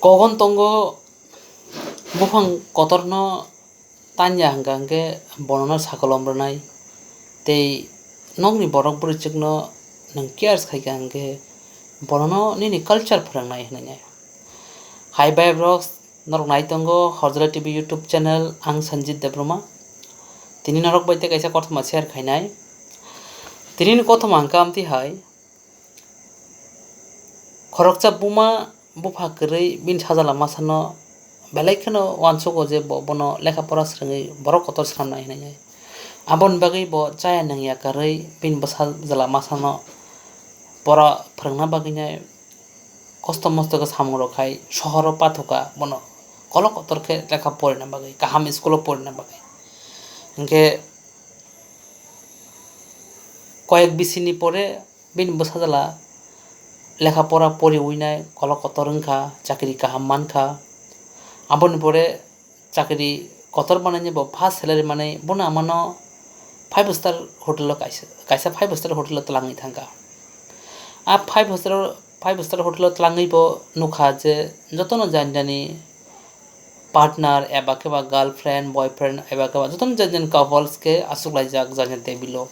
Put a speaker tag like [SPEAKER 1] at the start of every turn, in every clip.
[SPEAKER 1] Kogon tongo buphang kotorno tanya hangke bonono sakolombrnai tei nongni borok borochikno nang cares khaika hangke bonono nini culture phrangnai hwnai. Hi bye vlogs norok nai tongo Hojra TV YouTube channel ang Sanjit Debroma. Tini norok baite kaisa kothoma share khainai. Tini kothoma hangka amti hai khoroksa buma bupha kwrwi bin sajala masano belai kheno wansukgo je bono lekhapora srwngwi borok kotor swnamnai hwnai. Aboni bagwi bo chaya nangya karwi bin sajala masano pora phwrwngna bagwinai kosto mosto khe samung rok khai sohoro pathoka bono kolok kotor khe lekha porina bagwi kaham school o porina bagwi hingkhe koyek bisini pore bini bo sajala lekhapora poriuinai kolok kotor wngkha chakri kaham mankha. Aboni pore chakri kotor banainai bo first salary manui bono amano 5 star hotel o kaisa 5 star hotel o twlangwi thangkha. 5 star hotel o twlangwi bo nukha je jotono jani partner eba kheba girlfriend boyfriend eba kheba jotono jani couples ke achuklaijak jani table o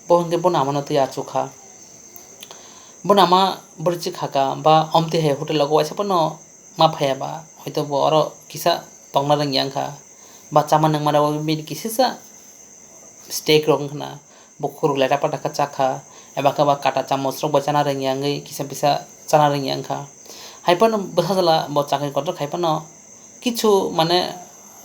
[SPEAKER 1] bo hingke bono amano tui achukha. Bono ama borochik khaka ba amte hai hotel o waisa bono ma phaiaba hoito bo aro kisa tongna rwngya wngkha ba chama nangmani bo bini kisisa steak rok wngkha na bo khuruk leta pata khe chakha eba kheba kata chamoch rok bo chana rwngya wngwi kisa pisa chana rwngya wngkha. Haibano bwsajala bo chakri kotor khaibano kichu mane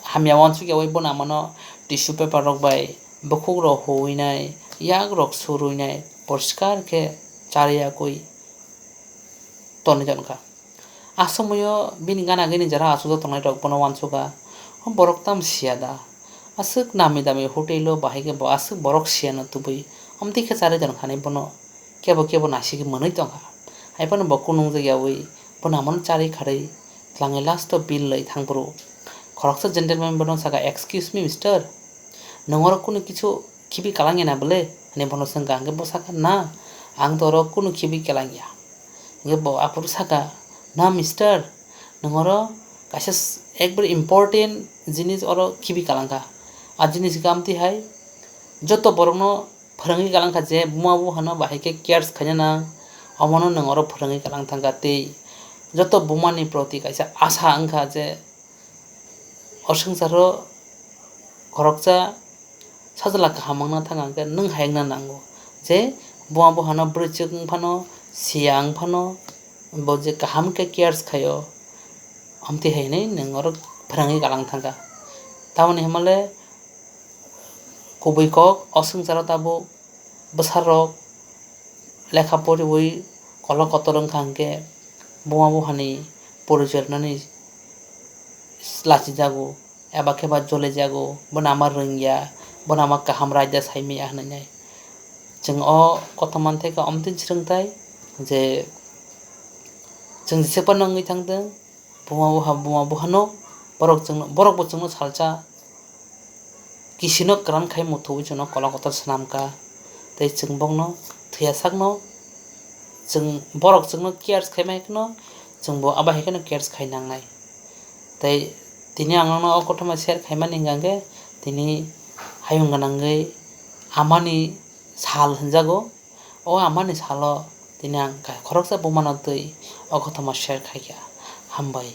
[SPEAKER 1] hamya uansukyawi bono amano tissue paper rok bai bukhuk rok huwinai yak rok suruinai poriskar khe chariyakui tonwi tonkha. Asamoyo bini gana gini jara achukjak tongnai rok bono uansukha borok tamo siyada aswk nami dami hotel o bahaikhe bo aswk borok siyano tubui amtui khe charwi tonkha bono kebo naisingui mwnwi tongkha. Haibano bo kunung jagyawi bono amano charwi kharwi twlangwi last o bill loi thangfru khoroksa gentleman bono saka excuse me mister nongoro kunu kichu khibi kalangya na bwle hinui bono songkha hingke bo saka na ang to oro kunu khibi kalangya hingke bo afuru saka na mister nongoro kaisa ekbare important jinis oro khibi kalangkha. Jinis hingke amtui hai joto borokno phwrwngwi kalangkha je buma buphano bahaikhe cares khaina nang amono nong oro phwrwngwi kalangthangkha tei joto bumani proti kaisa asha wngkha je o swngcharao khoroksa sajala kaham wngna thangkha hingkhe nwng hai wngna nango je buma buphano boroisik wngphano siya wngphano bo je kaham khe cares khaio amtui hai hinui nong oro phwrwngwi kalangthangkha. Tamoni himale kubui kok o swngcharao tabuk bwsar rok lekha poriwi kolok kotor wngkha hingkhe buma buphani porichय rwnani lachijago eba kheba jolaijago bono ama rwngya bono ama kaham raida saimaya hwnai. Chwng o kothom manthai amtui swrwngthai je chwng jesekphano wngwi thangdwng buma buphano borok bo chwngno salsa kisi no kwran khai muthungui chwngno kolok kotor swnamkha tei chwng bokno thwiyasakno chwng borok chwngno cares khaima haikhe chwngbo abo haikhe no cares khai nangnai. Tei tini ang nangno o kothoma share khaimani hingka hingkhe tini hayung gwnangwi amani sal hwnjago o amani salo tini ang khoroksa bumano tui o kothoma share khaikha hambai.